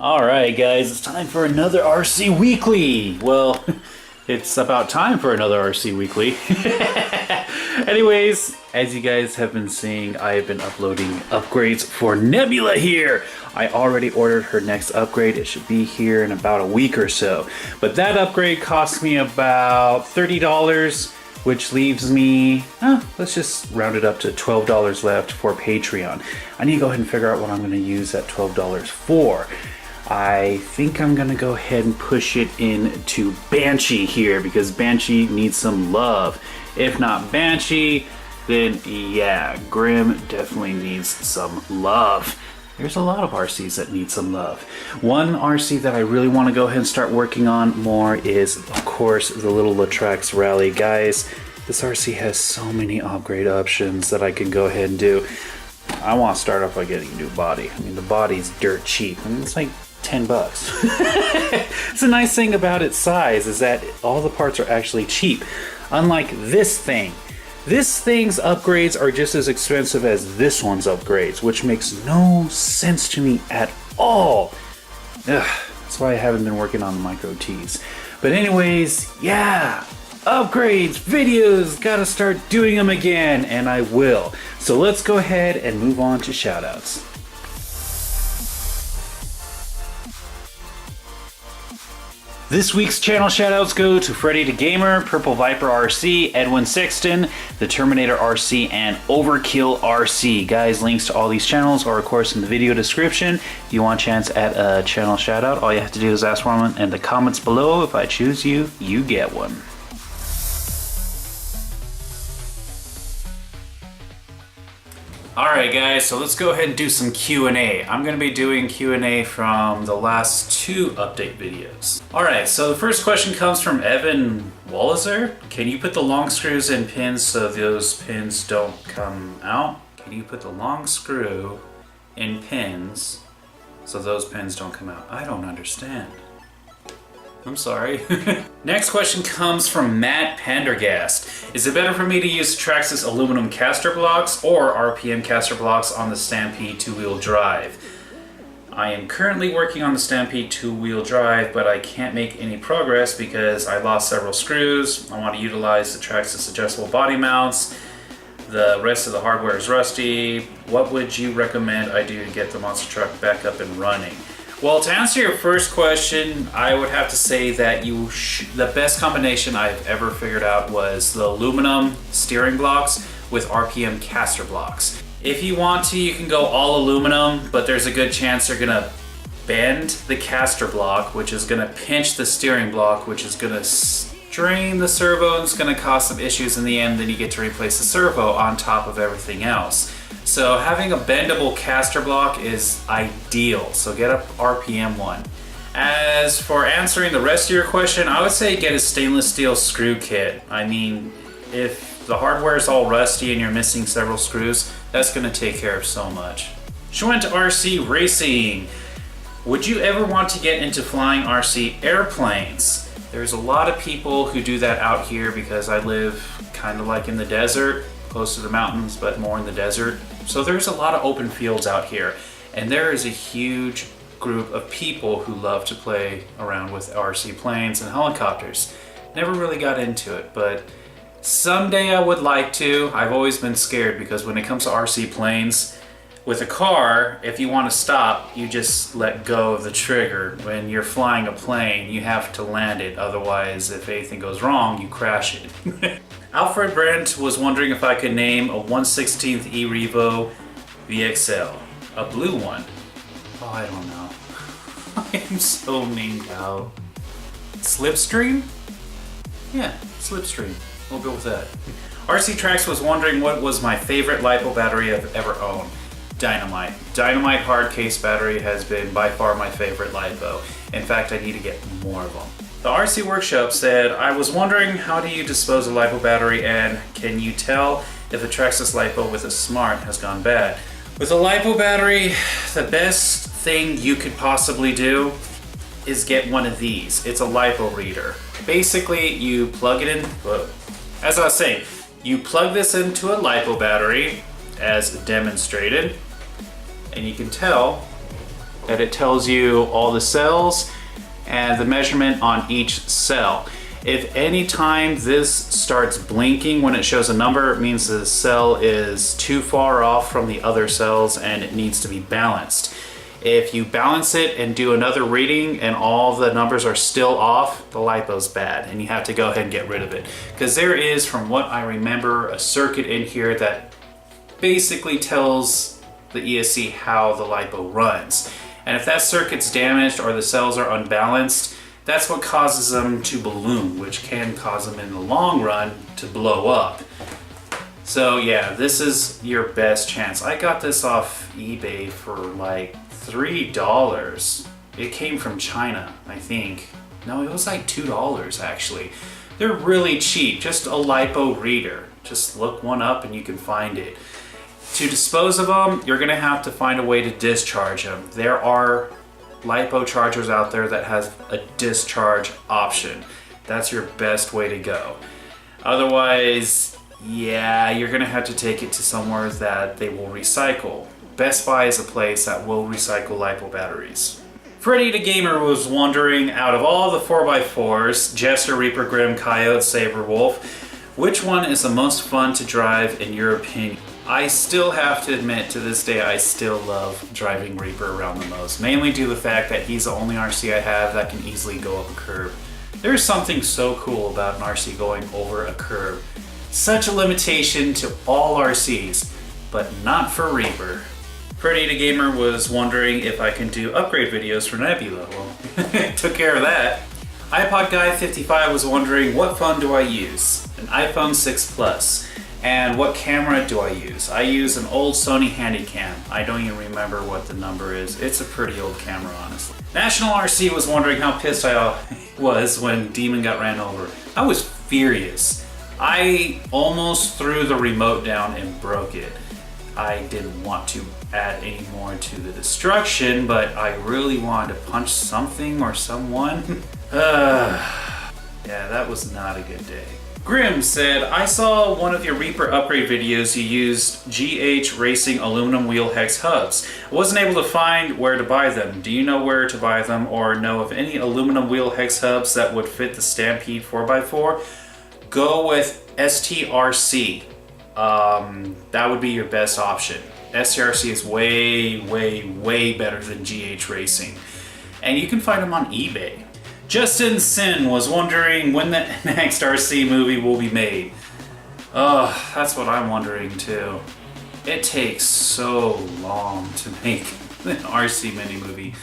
Alright guys, it's time for another RC Weekly! Well, it's about time for another RC Weekly. Anyways, as you guys have been seeing, I have been uploading upgrades for Nebula here! I already ordered her next upgrade. It should be here in about a week or so. But that upgrade cost me about $30, which leaves me, let's just round it up to $12 left for Patreon. I need to go ahead and figure out what I'm going to use that $12 for. I think I'm gonna go ahead and push it into Banshee here because Banshee needs some love. If not Banshee, then yeah, Grim definitely needs some love. There's a lot of RCs that need some love. One RC that I really want to go ahead and start working on more is, of course, the little Latrax Rally. Guys, this RC has so many upgrade options that I can go ahead and do. I want to start off by getting a new body. I mean, the body's dirt cheap. I mean, it's like 10 bucks. It's a nice thing about its size is that all the parts are actually cheap. Unlike this thing. This thing's upgrades are just as expensive as this one's upgrades, which makes no sense to me at all. Ugh, that's why I haven't been working on the micro T's. But anyways, yeah, upgrades, videos, gotta start doing them again, and I will. So let's go ahead and move on to shoutouts. This week's channel shoutouts go to FREDDY DA.GAMER, PurpleViper RC, Edwin Sexton, the Terminator RC, and OverkillRC. Guys, links to all these channels are of course in the video description. If you want a chance at a channel shoutout, all you have to do is ask for one in the comments below. If I choose you, you get one. Alright guys, so let's go ahead and do some Q&A. I'm going to be doing Q&A from the last two update videos. Alright, so the first question comes from Evan Walliser. Can you put the long screws in pins so those pins don't come out? Can you put the long screw in pins so those pins don't come out? I don't understand. I'm sorry. Next question comes from Matt Pendergast. Is it better for me to use Traxxas aluminum caster blocks or RPM caster blocks on the Stampede two-wheel drive? I am currently working on the Stampede two-wheel drive, but I can't make any progress because I lost several screws. I want to utilize the Traxxas adjustable body mounts. The rest of the hardware is rusty. What would you recommend I do to get the monster truck back up and running? Well, to answer your first question, I would have to say that the best combination I've ever figured out was the aluminum steering blocks with RPM caster blocks. If you want to, you can go all aluminum, but there's a good chance they're gonna bend the caster block, which is gonna pinch the steering block, which is gonna strain the servo, and it's gonna cause some issues in the end. Then you get to replace the servo on top of everything else. So having a bendable caster block is ideal, so get a RPM one. As for answering the rest of your question, I would say get a stainless steel screw kit. I mean, if the hardware is all rusty and you're missing several screws, that's going to take care of so much. Schwent RC Racing. Would you ever want to get into flying RC airplanes? There's a lot of people who do that out here because I live kind of like in the desert, close to the mountains, but more in the desert. So there's a lot of open fields out here, and there is a huge group of people who love to play around with RC planes and helicopters. Never really got into it, but someday I would like to. I've always been scared because when it comes to RC planes, with a car, if you want to stop, you just let go of the trigger. When you're flying a plane, you have to land it, otherwise if anything goes wrong, you crash it. Alfred Brent was wondering if I could name a 1/16 E-Revo VXL. A blue one. Oh, I don't know. I am so named out. Slipstream? Yeah, Slipstream. We'll go with that. RC Trax was wondering what was my favorite LiPo battery I've ever owned. Dynamite. Dynamite hard case battery has been by far my favorite LiPo. In fact, I need to get more of them. The RC Workshop said, I was wondering how do you dispose of LiPo battery and can you tell if a Traxxas LiPo with a Smart has gone bad? With a LiPo battery, the best thing you could possibly do is get one of these. It's a LiPo reader. Basically, you plug it in, as I was saying, you plug this into a LiPo battery as demonstrated, and you can tell that it tells you all the cells and the measurement on each cell. If any time this starts blinking when it shows a number, it means the cell is too far off from the other cells and it needs to be balanced. If you balance it and do another reading and all the numbers are still off, the LiPo's bad and you have to go ahead and get rid of it. Because there is, from what I remember, a circuit in here that basically tells the ESC how the LiPo runs. And if that circuit's damaged or the cells are unbalanced, that's what causes them to balloon, which can cause them in the long run to blow up. So yeah, this is your best chance. I got this off eBay for like $3. It came from China, I think. No, it was like $2 actually. They're really cheap, just a LiPo reader. Just look one up and you can find it. To dispose of them, you're gonna have to find a way to discharge them. There are LiPo chargers out there that has a discharge option. That's your best way to go. Otherwise, yeah, you're gonna have to take it to somewhere that they will recycle. Best Buy is a place that will recycle LiPo batteries. FREDDY.GAMER was wondering, out of all the 4x4s, Jester, Reaper, Grim, Coyote, Saber, Wolf, which one is the most fun to drive in your opinion? I still have to admit, to this day, I still love driving Reaper around the most, mainly due to the fact that he's the only RC I have that can easily go up a curb. There's something so cool about an RC going over a curb. Such a limitation to all RCs, but not for Reaper. FREDDY.GAMER was wondering if I can do upgrade videos for Nebula. Well, took care of that. iPod Guy 55 was wondering, what phone do I use? An iPhone 6 Plus. And what camera do I use? I use an old Sony Handycam. I don't even remember what the number is. It's a pretty old camera, honestly. National RC was wondering how pissed I was when Demon got ran over. I was furious. I almost threw the remote down and broke it. I didn't want to add any more to the destruction, but I really wanted to punch something or someone. Yeah, that was not a good day. Grim said, I saw one of your Reaper upgrade videos you used GH Racing aluminum wheel hex hubs. I wasn't able to find where to buy them. Do you know where to buy them or know of any aluminum wheel hex hubs that would fit the Stampede 4x4? Go with STRC. That would be your best option. STRC is way better than GH Racing. And you can find them on eBay. Justin Sin was wondering when the next RC movie will be made. Oh, that's what I'm wondering too. It takes so long to make an RC mini movie.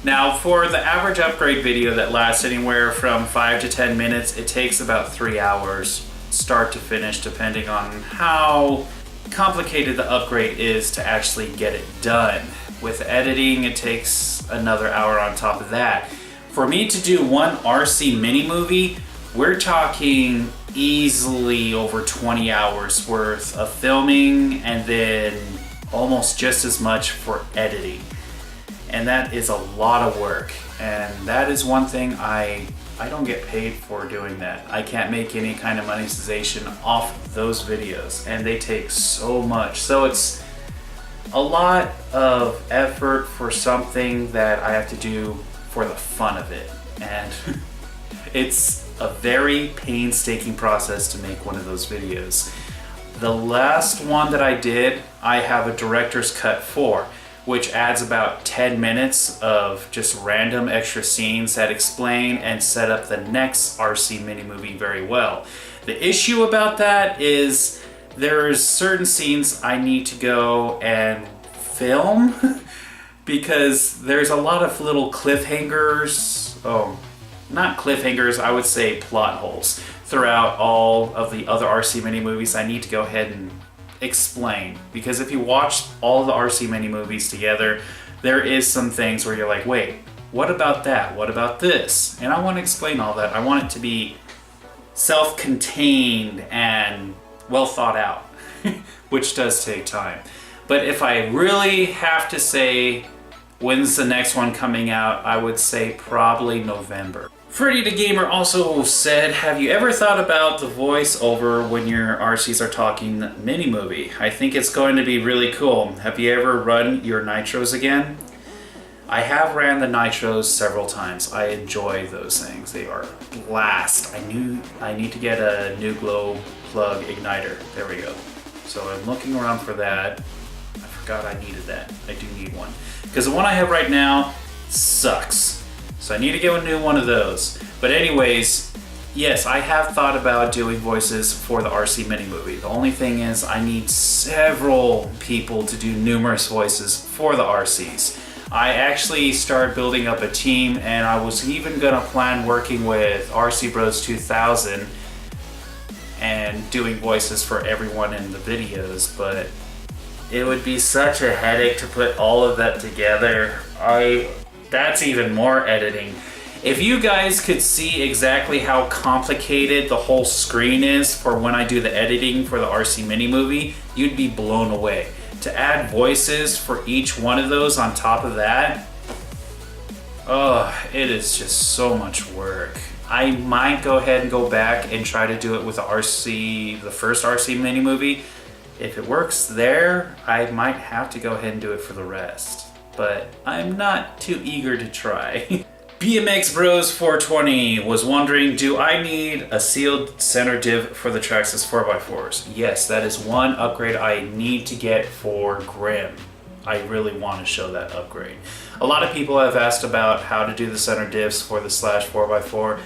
Now, for the average upgrade video that lasts anywhere from 5 to 10 minutes, it takes about 3 hours, start to finish, depending on how complicated the upgrade is to actually get it done. With editing, it takes another hour on top of that. For me to do one RC mini movie, we're talking easily over 20 hours worth of filming and then almost just as much for editing. And that is a lot of work. And that is one thing I don't get paid for doing that. I can't make any kind of monetization off those videos and they take so much. So it's a lot of effort for something that I have to do for the fun of it. And it's a very painstaking process to make one of those videos. The last one that I did, I have a director's cut for, which adds about 10 minutes of just random extra scenes that explain and set up the next RC mini movie very well. The issue about that is there's certain scenes I need to go and film because there's a lot of little cliffhangers, not cliffhangers, I would say plot holes throughout all of the other RC mini movies I need to go ahead and explain. Because if you watch all the RC mini movies together, there is some things where you're like, wait, what about that? What about this? And I want to explain all that. I want it to be self-contained and well thought out, which does take time. But if I really have to say when's the next one coming out, I would say probably November. FREDDY.GAMER also said, have you ever thought about the voiceover when your RCs are talking mini movie? I think it's going to be really cool. Have you ever run your nitros again? I have ran the nitros several times. I enjoy those things. They are a blast. I need to get a new glow plug igniter. There we go. So I'm looking around for that. I forgot I needed that. I do need one. Because the one I have right now sucks. So I need to get a new one of those. But anyways, yes, I have thought about doing voices for the RC mini movie. The only thing is I need several people to do numerous voices for the RCs. I actually started building up a team, and I was even gonna plan working with RC Bros 2000 and doing voices for everyone in the videos, but it would be such a headache to put all of that together. That's even more editing. If you guys could see exactly how complicated the whole screen is for when I do the editing for the RC mini movie, you'd be blown away. To add voices for each one of those on top of that, oh, it is just so much work. I might go ahead and go back and try to do it with the first RC mini movie. If it works there, I might have to go ahead and do it for the rest. But I'm not too eager to try. BMX Bros 420 was wondering, do I need a sealed center div for the Traxxas 4x4s? Yes, that is one upgrade I need to get for Grim. I really want to show that upgrade. A lot of people have asked about how to do the center divs for the Slash 4x4,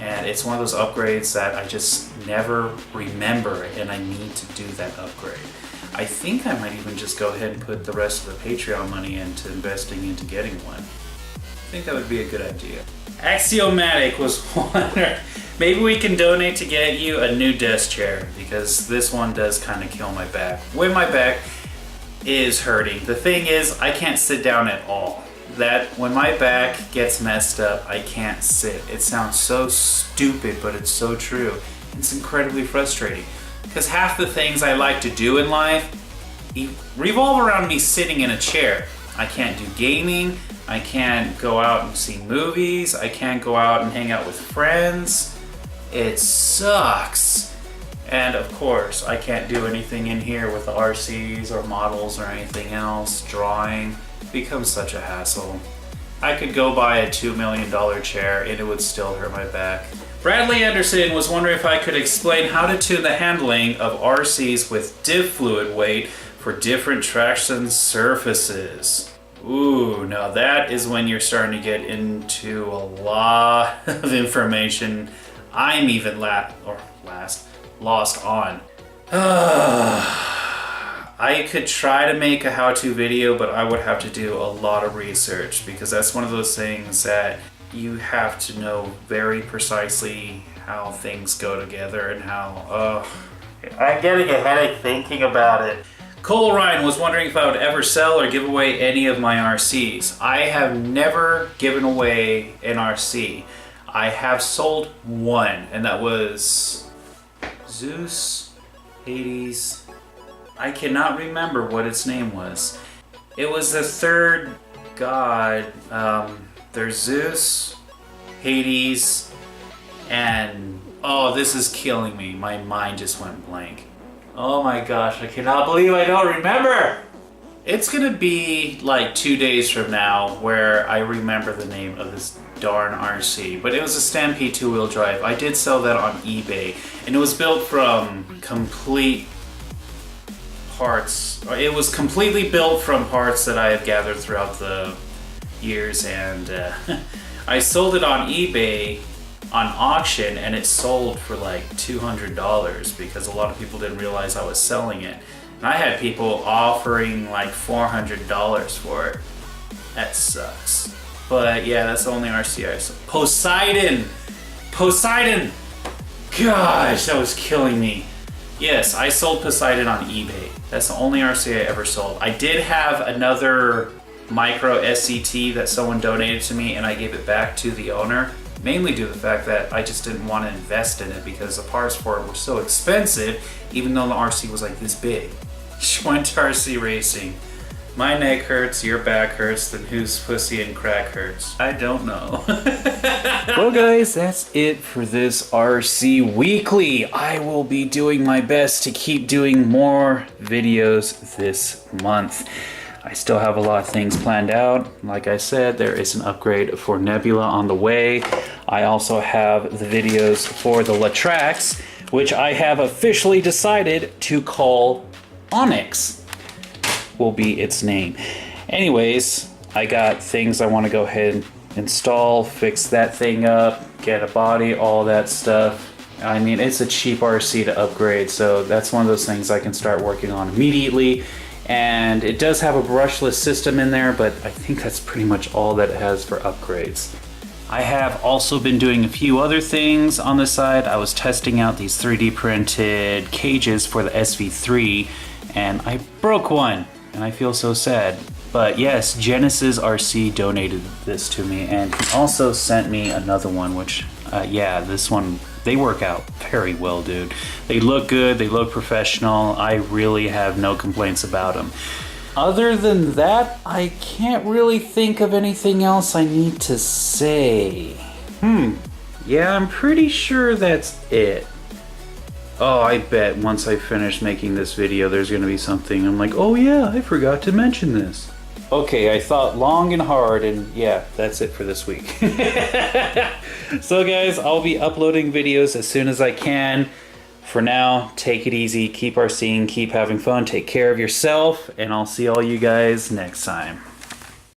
and it's one of those upgrades that I just never remember, and I need to do that upgrade. I think I might even just go ahead and put the rest of the Patreon money into investing into getting one. I think that would be a good idea. Axiomatic was wondering, maybe we can donate to get you a new desk chair, because this one does kind of kill my back. When my back is hurting. The thing is, I can't sit down at all. When my back gets messed up, I can't sit. It sounds so stupid, but it's so true. It's incredibly frustrating, because half the things I like to do in life revolve around me sitting in a chair. I can't do gaming. I can't go out and see movies. I can't go out and hang out with friends. It sucks. And of course, I can't do anything in here with the RCs or models or anything else. Drawing becomes such a hassle. I could go buy a $2 million chair and it would still hurt my back. Bradley Anderson was wondering if I could explain how to tune the handling of RCs with div fluid weight for different traction surfaces. Ooh, now that is when you're starting to get into a lot of information I'm even lost on. I could try to make a how-to video, but I would have to do a lot of research, because that's one of those things that you have to know very precisely how things go together and how, I'm getting a headache thinking about it. Cole Ryan was wondering if I would ever sell or give away any of my RCs. I have never given away an RC. I have sold one, and that was Zeus, Hades. I cannot remember what its name was. It was the third god. There's Zeus, Hades, and oh, this is killing me. My mind just went blank. Oh my gosh, I cannot believe I don't remember! It's gonna be like 2 days from now where I remember the name of this darn RC, but it was a Stampede 2-wheel drive. I did sell that on eBay, and it was built from complete parts. It was completely built from parts that I have gathered throughout the years, and I sold it on eBay on auction, and it sold for like $200 because a lot of people didn't realize I was selling it. And I had people offering like $400 for it. That sucks. But yeah, that's the only RC I sold. Poseidon! Gosh, that was killing me. Yes, I sold Poseidon on eBay. That's the only RC I ever sold. I did have another micro SCT that someone donated to me, and I gave it back to the owner. Mainly due to the fact that I just didn't want to invest in it because the parts for it were so expensive, even though the RC was like this big. Schwent RC Racing. My neck hurts, your back hurts, then whose pussy and crack hurts? I don't know. Well guys, that's it for this RC Weekly. I will be doing my best to keep doing more videos this month. I still have a lot of things planned out. Like I said, there is an upgrade for Nebula on the way. I also have the videos for the Latrax, which I have officially decided to call Onyx, will be its name. Anyways, I got things I want to go ahead and install, fix that thing up, get a body, all that stuff. I mean, it's a cheap RC to upgrade, so that's one of those things I can start working on immediately. And it does have a brushless system in there, but I think that's pretty much all that it has for upgrades. I have also been doing a few other things on the side. I was testing out these 3D printed cages for the SV3, and I broke one, and I feel so sad. But yes, Genesis RC donated this to me, and he also sent me another one, which, yeah, this one, they work out very well, dude. They look good, they look professional. I really have no complaints about them. Other than that, I can't really think of anything else I need to say. Yeah, I'm pretty sure that's it. Oh, I bet once I finish making this video, there's gonna be something I'm like, oh yeah, I forgot to mention this. Okay, I thought long and hard, and yeah, that's it for this week. So guys, I'll be uploading videos as soon as I can. For now, take it easy, keep RCing, keep having fun, take care of yourself, and I'll see all you guys next time.